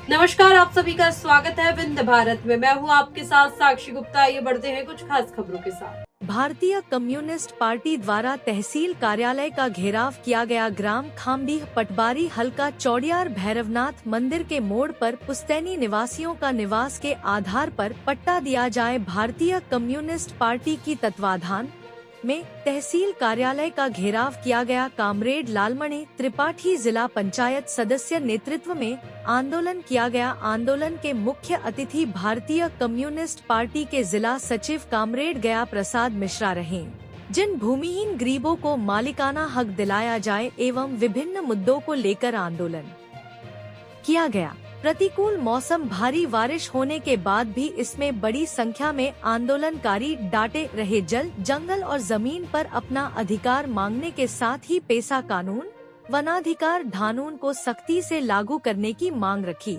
नमस्कार, आप सभी का स्वागत है विंध्य भारत में। मैं हूं आपके साथ साक्षी गुप्ता। आइए बढ़ते हैं कुछ खास खबरों के साथ। भारतीय कम्युनिस्ट पार्टी द्वारा तहसील कार्यालय का घेराव किया गया। ग्राम खामडीह पटवारी हल्का चौड़ियार भैरवनाथ मंदिर के मोड़ पर पुस्तैनी निवासियों का निवास के आधार पर पट्टा दिया जाए। भारतीय कम्युनिस्ट पार्टी की तत्वाधान में तहसील कार्यालय का घेराव किया गया। कामरेड लालमणि त्रिपाठी जिला पंचायत सदस्य नेतृत्व में आंदोलन किया गया। आंदोलन के मुख्य अतिथि भारतीय कम्युनिस्ट पार्टी के जिला सचिव कामरेड गया प्रसाद मिश्रा रहे। जिन भूमिहीन गरीबों को मालिकाना हक दिलाया जाए एवं विभिन्न मुद्दों को लेकर आंदोलन किया गया। प्रतिकूल मौसम, भारी बारिश होने के बाद भी इसमें बड़ी संख्या में आंदोलनकारी डाटे रहे। जल, जंगल और जमीन पर अपना अधिकार मांगने के साथ ही पेसा कानून, वनाधिकार कानून को सख्ती से लागू करने की मांग रखी।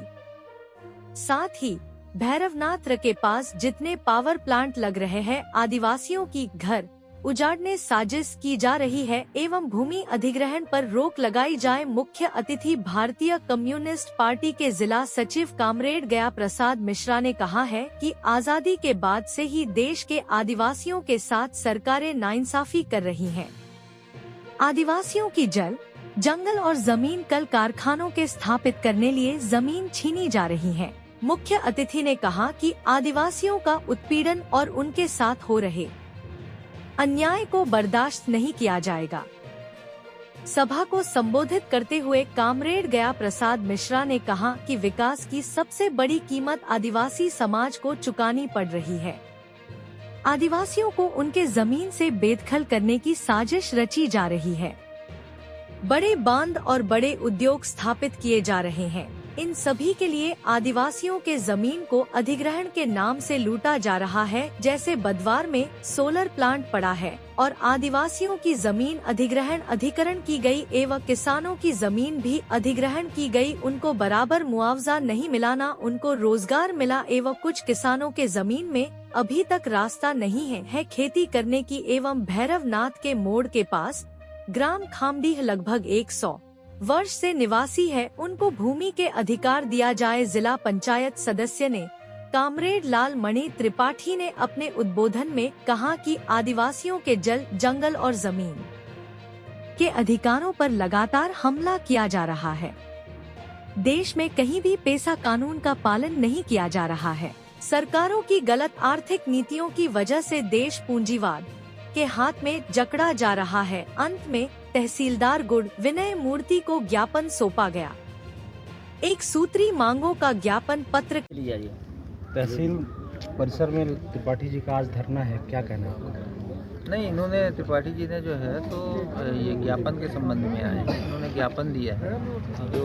साथ ही भैरवनाथ के पास जितने पावर प्लांट लग रहे हैं, आदिवासियों की घर उजाड़ने साजिश की जा रही है एवं भूमि अधिग्रहण पर रोक लगाई जाए। मुख्य अतिथि भारतीय कम्युनिस्ट पार्टी के जिला सचिव कामरेड गया प्रसाद मिश्रा ने कहा है कि आजादी के बाद से ही देश के आदिवासियों के साथ सरकारें नाइंसाफी कर रही हैं। आदिवासियों की जल, जंगल और जमीन कल कारखानों के स्थापित करने लिए जमीन छीनी जा रही है। मुख्य अतिथि ने कहा कि आदिवासियों का उत्पीड़न और उनके साथ हो रहे अन्याय को बर्दाश्त नहीं किया जाएगा। सभा को संबोधित करते हुए कामरेड गया प्रसाद मिश्रा ने कहा कि विकास की सबसे बड़ी कीमत आदिवासी समाज को चुकानी पड़ रही है। आदिवासियों को उनके जमीन से बेदखल करने की साजिश रची जा रही है। बड़े बांध और बड़े उद्योग स्थापित किए जा रहे हैं। इन सभी के लिए आदिवासियों के जमीन को अधिग्रहण के नाम से लूटा जा रहा है। जैसे बदवार में सोलर प्लांट पड़ा है और आदिवासियों की जमीन अधिग्रहण की गई एवं किसानों की जमीन भी अधिग्रहण की गई। उनको बराबर मुआवजा नहीं मिला, ना उनको रोजगार मिला एवं कुछ किसानों के जमीन में अभी तक रास्ता नहीं है खेती करने की। एवं भैरवनाथ के मोड़ के पास ग्राम खामडीह लगभग 100 वर्ष से निवासी है, उनको भूमि के अधिकार दिया जाए। जिला पंचायत सदस्य ने कामरेड लालमणि त्रिपाठी ने अपने उद्बोधन में कहा कि आदिवासियों के जल, जंगल और जमीन के अधिकारों पर लगातार हमला किया जा रहा है। देश में कहीं भी पेसा कानून का पालन नहीं किया जा रहा है। सरकारों की गलत आर्थिक नीतियों की वजह से देश पूंजीवाद के हाथ में जकड़ा जा रहा है। अंत में तहसीलदार गुड़ विनय मूर्ति को ज्ञापन सौंपा गया। एक सूत्री मांगों का ज्ञापन पत्र लिया। तहसील परिसर में त्रिपाठी जी का आज धरना है, क्या कहना है? नहीं, इन्होंने त्रिपाठी जी ने जो है तो ये ज्ञापन के संबंध में आए हैं। इन्होंने ज्ञापन दिया है जो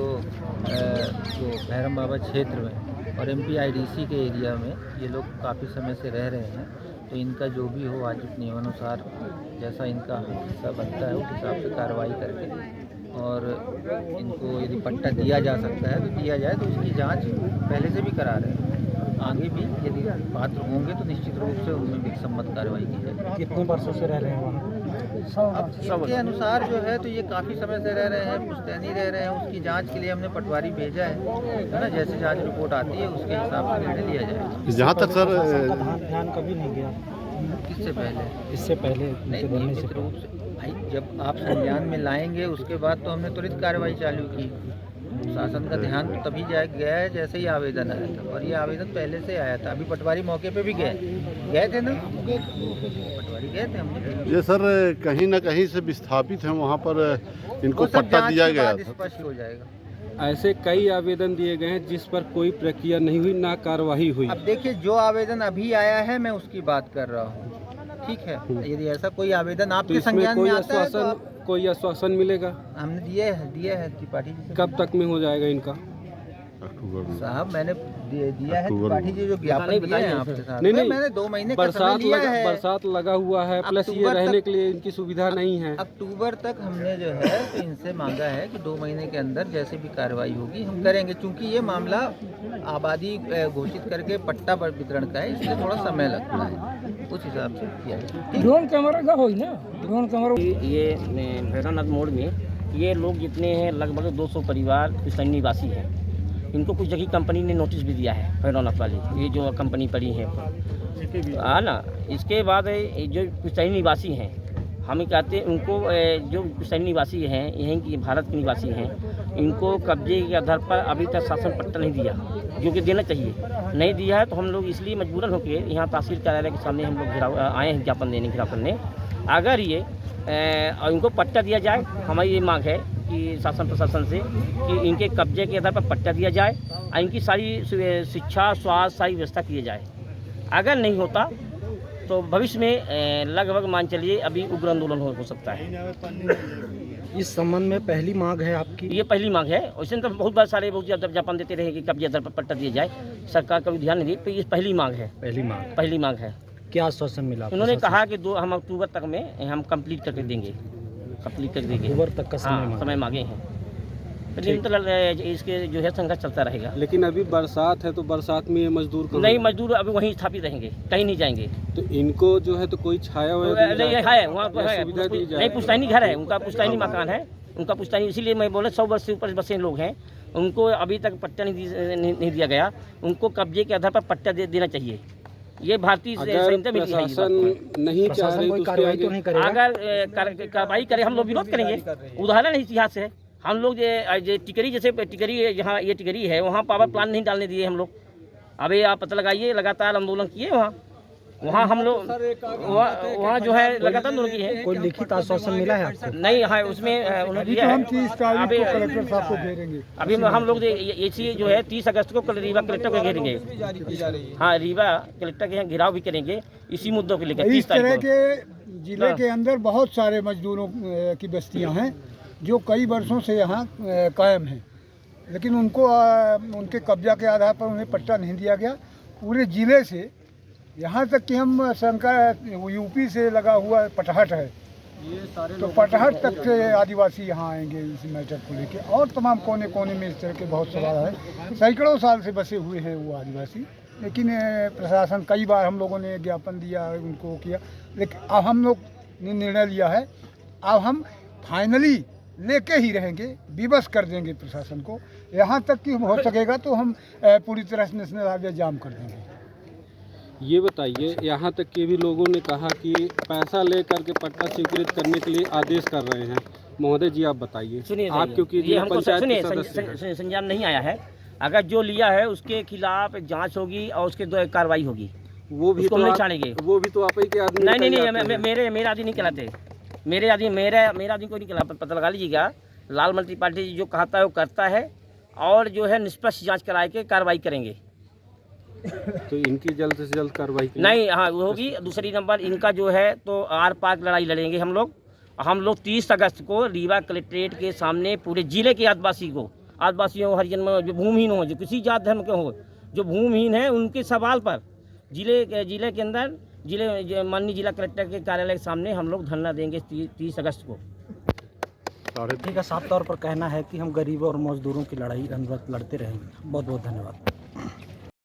भैरम बाबा क्षेत्र में और MPIDC के एरिया में ये लोग काफ़ी समय से रह रहे हैं। तो इनका जो भी हो आज नियमानुसार जैसा इनका हिस्सा बनता है उस हिसाब से कार्रवाई करके और इनको यदि पट्टा दिया जा सकता है तो दिया जाए। तो उसकी जांच पहले से भी करा रहे हैं। आगे भी यदि पात्र होंगे तो निश्चित रूप से उनमें भी सम्मत कार्रवाई की जाएगी। कितने वर्षों से रह रहे हैं वहाँ? अब इसके अनुसार जो है तो ये काफ़ी समय से रह रहे हैं, पुश्तैनी रह रहे हैं। उसकी जांच के लिए हमने पटवारी भेजा है ना। जैसे जांच रिपोर्ट आती है उसके हिसाब से निर्णय लिया जाएगा। जहाँ तक सर ध्यान कभी नहीं गया इससे पहले नहीं, नियमित रूप से भाई जब आप संज्ञान में लाएंगे उसके बाद तो हमने त्वरित कार्रवाई चालू की। शासन का ध्यान तो तभी गया है जैसे ही आवेदन आया था और ये आवेदन पहले से आया था। अभी पटवारी मौके पे भी गए थे ना, पटवारी गए थे हमने। ये सर कहीं न कहीं से विस्थापित हैं, वहाँ पर इनको पट्टा दिया गया था। स्पष्ट हो जाएगा। ऐसे कई आवेदन दिए गए हैं जिस पर कोई प्रक्रिया नहीं हुई, ना कार्रवाई हुई। अब देखिए जो आवेदन अभी आया है मैं उसकी बात कर रहा हूँ, ठीक है। यदि ऐसा कोई आवेदन आपके संज्ञान में आता है तो कोई आश्वासन मिलेगा? हमने दिया है त्रिपाठी जी। कब तक में हो जाएगा इनका? अक्टूबर में साहब मैंने दिया है त्रिपाठी जी जो ज्ञापन दिए हैं आपके साथ। नहीं, मैंने 2 महीने का समय लिया है। बरसात लगा हुआ है, प्लस ये रहने के लिए इनकी सुविधा नहीं है। अक्टूबर तक हमने जो है तो इनसे मांगा है कि 2 महीने के अंदर जैसे भी कार्रवाई होगी हम करेंगे। क्योंकि ये मामला आबादी घोषित करके पट्टा पर वितरण का है, इसलिए थोड़ा समय लगता है, उस हिसाब से किया है। ड्रोन कैमरा का हो ना, ड्रोन कैमरा ये भैरवनाथ मोड़ में ये लोग जितने हैं लगभग 200 परिवार पुश्तैनी निवासी हैं। इनको कुछ जगह कंपनी ने नोटिस भी दिया है, भैरवनाथ वाली, ये जो कंपनी पड़ी है हाँ ना। इसके बाद जो पुश्तैनी निवासी हैं, हम कहते हैं उनको जो पुश्तैनी निवासी हैं, यहीं की भारत के निवासी हैं, इनको कब्जे के आधार पर अभी तक शासन पट्टा नहीं दिया, जो कि देना चाहिए, नहीं दिया है। तो हम लोग इसलिए मजबूरन होकर यहाँ तहसील कार्यालय के सामने हम लोग घेराव आए हैं, ज्ञापन देने, घेराव करने। अगर ये इनको पट्टा दिया जाए, हमारी ये मांग है कि शासन प्रशासन से कि इनके कब्जे के आधार पर पट्टा दिया जाए और इनकी सारी शिक्षा, स्वास्थ्य, सारी व्यवस्था की जाए। अगर नहीं होता तो भविष्य में लगभग मान चलिए अभी उग्र आंदोलन हो सकता है। इस संबंध में पहली मांग है आपकी? ये पहली मांग है। वैसे तो बहुत बार सारे बहुत ज़्यादा ज्ञापन देते रहे कि कब्जे आधार पर पट्टा दिया जाए, सरकार कभी ध्यान नहीं दी। तो ये पहली मांग है। पहली मांग है। क्या आश्वासन मिला? उन्होंने कहा कि हम अक्टूबर तक में हम कंप्लीट करके देंगे, अक्टूबर तक का समय मांगे हैं। निरंतर इसके जो है संघर्ष चलता रहेगा। लेकिन अभी बरसात है तो बरसात में ये मजदूर नहीं, मजदूर अभी वहीं स्थापित रहेंगे, कहीं नहीं जाएंगे। तो इनको जो है तो कोई छाया हुआ है वहाँ पर है, सुविधा दी जाए। नहीं पुश्तैनी घर है उनका, पुश्तैनी मकान है उनका, पुश्तैनी। इसीलिए मैं बोला 100 वर्ष से ऊपर बसे लोग हैं, उनको अभी तक पट्टा नहीं दिया गया। उनको कब्जे के आधार पर पट्टा देना चाहिए। ये भारतीय संहिता में लिखा है। नहीं चाह रही तो कार्रवाई तो नहीं करेगा? अगर कार्रवाई करे हम लोग विरोध करेंगे। उदाहरण इतिहास है, हम लोग ये टिकरी, जैसे टिकरी जहाँ ये टिकरी है वहाँ पावर प्लांट नहीं डालने दिए हम लोग। अभी आप पता लगाइए, लगातार आंदोलन किए वहाँ हम लोग वहाँ जो है लगातार आंदोलन किए हैं। कोई लिखित आश्वासन मिला है आपको? नहीं है, उसमें उन्होंने दिया है। अभी हम लोग ये चीज़ जो है 30 अगस्त को रीवा कलेक्टर को घेरेंगे। हाँ, रीवा कलेक्टर के यहाँ घेराव भी करेंगे इसी मुद्दों के लेकर। इस तरह के जिले के अंदर बहुत सारे मजदूरों की बस्तियां हैं जो कई वर्षों से यहाँ कायम हैं, लेकिन उनको उनके कब्जा के आधार पर उन्हें पट्टा नहीं दिया गया। पूरे ज़िले से यहाँ तक कि हम शंका यूपी से लगा हुआ पटहट है, तो पटहट तक से आदिवासी यहाँ आएंगे इस मैटर को लेके। और तमाम कोने कोने में इस तरह के बहुत सवाल है। सैकड़ों साल से बसे हुए हैं वो आदिवासी, लेकिन प्रशासन कई बार हम लोगों ने ज्ञापन दिया, उनको किया, लेकिन अब हम लोग ने निर्णय लिया है, अब हम फाइनली लेके ही रहेंगे, विवश कर देंगे प्रशासन को। यहाँ तक कि हो सकेगा तो हम पूरी तरह से नेशनल हाईवे जाम कर देंगे। ये बताइए, यहाँ तक के भी लोगों ने कहा कि पैसा लेकर के पट्टा स्वीकृत करने के लिए आदेश कर रहे हैं। महोदय जी आप बताइए। सुनिए, आप क्योंकि पंचायत के सदस्य हैं। संज्ञान नहीं आया है। अगर जो लिया है उसके खिलाफ जांच होगी और उसके दो कार्रवाई होगी। वो भी तो नहीं छाड़ेंगे। वो भी तो आप ही के आदमी? नहीं, मेरे आदमी नहीं कहलाते। मेरे आदमी को नहीं कहला। पता लगा लीजिएगा, लाल मंत्री पार्टी जो कहता है वो करता है, और जो है निष्पक्ष जांच कराए के कार्रवाई करेंगे। तो इनकी जल्द से जल्द कार्रवाई नहीं, हाँ वो होगी। दूसरी नंबर इनका जो है तो आर पार लड़ाई लड़ेंगे हम लोग 30 अगस्त को रीवा कलेक्ट्रेट के सामने पूरे जिले के आदिवासियों हरिजन में जो भूमिहीन हो, जो किसी जात धर्म के हो, जो भूमिहीन है, उनके सवाल पर जिले के अंदर माननीय जिला कलेक्टर के कार्यालय के सामने हम लोग धरना देंगे 30 अगस्त को। ठीक है, साफ तौर पर कहना है कि हम गरीबों और मजदूरों की लड़ाई लड़ते रहेंगे। बहुत बहुत धन्यवाद।